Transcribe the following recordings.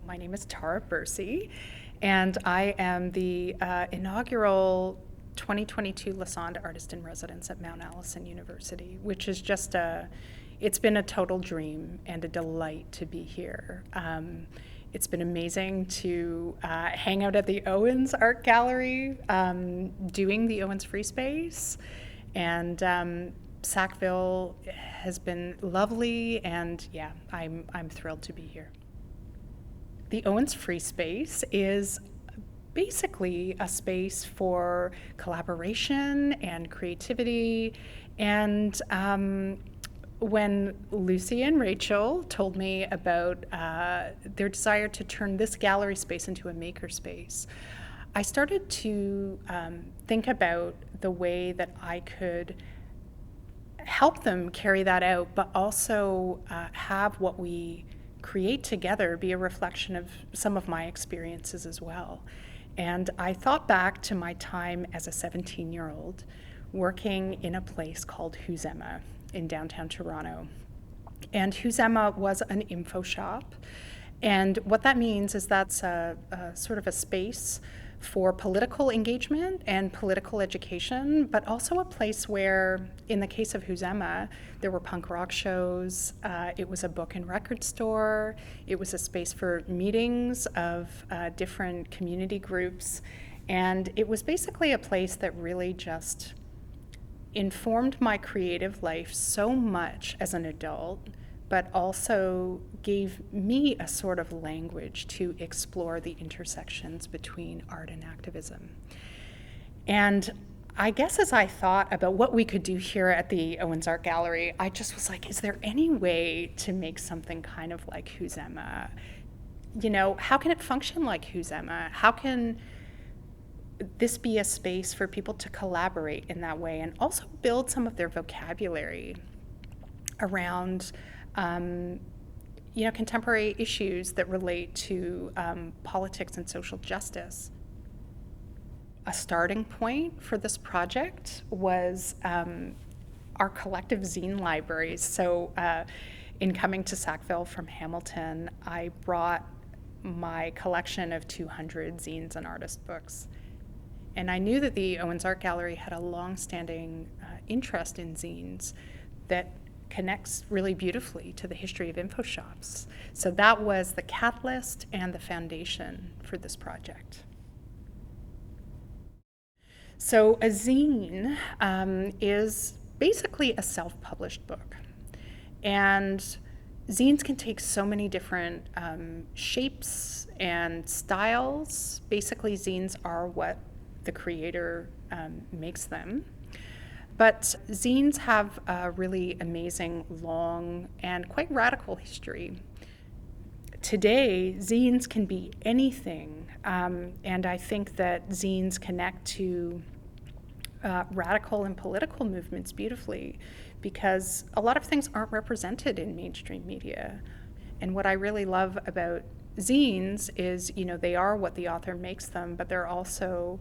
My name is Tara Bursey, and I am the inaugural 2022 Lassonde Artist-in-Residence at Mount Allison University, which is it's been a total dream and a delight to be here. It's been amazing to hang out at the Owens Art Gallery, doing the Owens Free Space, and Sackville has been lovely, and yeah, I'm thrilled to be here. The Owens Free Space is basically a space for collaboration and creativity. And when Lucy and Rachel told me about their desire to turn this gallery space into a maker space, I started to think about the way that I could help them carry that out, but also have what we create together be a reflection of some of my experiences as well. And I thought back to my time as a 17-year-old working in a place called Who's Emma in downtown Toronto. And Who's Emma was an info shop. And what that means is that's a sort of a space for political engagement and political education, but also a place where, in the case of Who's Emma, there were punk rock shows, it was a book and record store, it was a space for meetings of different community groups, and it was basically a place that really just informed my creative life so much as an adult, but also gave me a sort of language to explore the intersections between art and activism. And I guess as I thought about what we could do here at the Owens Art Gallery, I just was like, is there any way to make something kind of like Who's Emma? You know, how can it function like Who's Emma? How can this be a space for people to collaborate in that way and also build some of their vocabulary around contemporary issues that relate to politics and social justice. A starting point for this project was our collective zine libraries. So in coming to Sackville from Hamilton, I brought my collection of 200 zines and artist books. And I knew that the Owens Art Gallery had a long-standing interest in zines that connects really beautifully to the history of infoshops. So that was the catalyst and the foundation for this project. So a zine is basically a self-published book. And zines can take so many different shapes and styles. Basically, zines are what the creator makes them. But zines have a really amazing, long, and quite radical history. Today, zines can be anything, and I think that zines connect to radical and political movements beautifully, because a lot of things aren't represented in mainstream media. And what I really love about zines is, they are what the author makes them, but they're also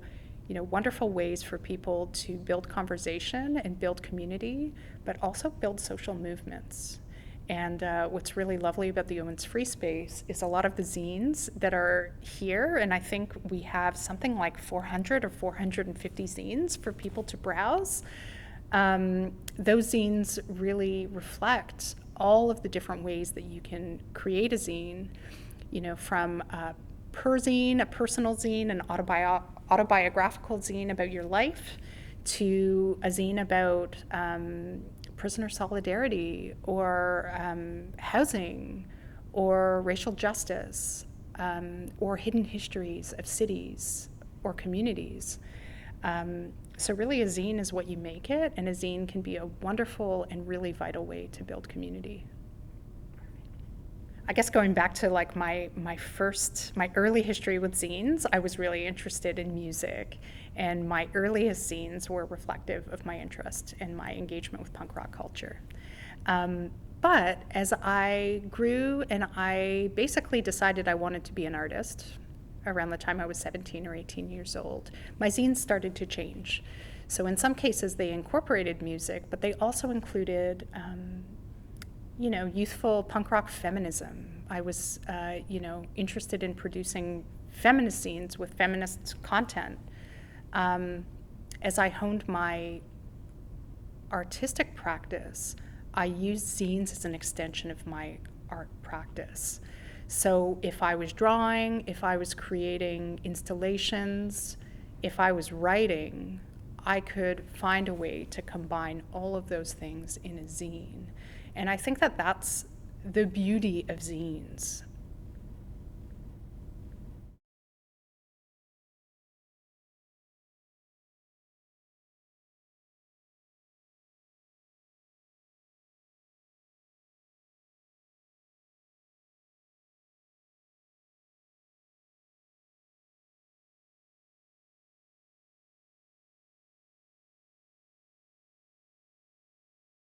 wonderful ways for people to build conversation and build community, but also build social movements. And what's really lovely about the Owens Free Space is a lot of the zines that are here, and I think we have something like 400 or 450 zines for people to browse. Those zines really reflect all of the different ways that you can create a zine, from a perzine, a personal zine, an autobiographical zine about your life, to a zine about prisoner solidarity or housing or racial justice or hidden histories of cities or communities. So really a zine is what you make it, and a zine can be a wonderful and really vital way to build community. I guess going back to like my early history with zines, I was really interested in music, and my earliest zines were reflective of my interest and my engagement with punk rock culture. But as I grew and I basically decided I wanted to be an artist around the time I was 17 or 18 years old, my zines started to change. So in some cases they incorporated music, but they also included youthful punk rock feminism. I was, interested in producing feminist zines with feminist content. As I honed my artistic practice, I used zines as an extension of my art practice. So if I was drawing, if I was creating installations, if I was writing, I could find a way to combine all of those things in a zine. And I think that that's the beauty of zines.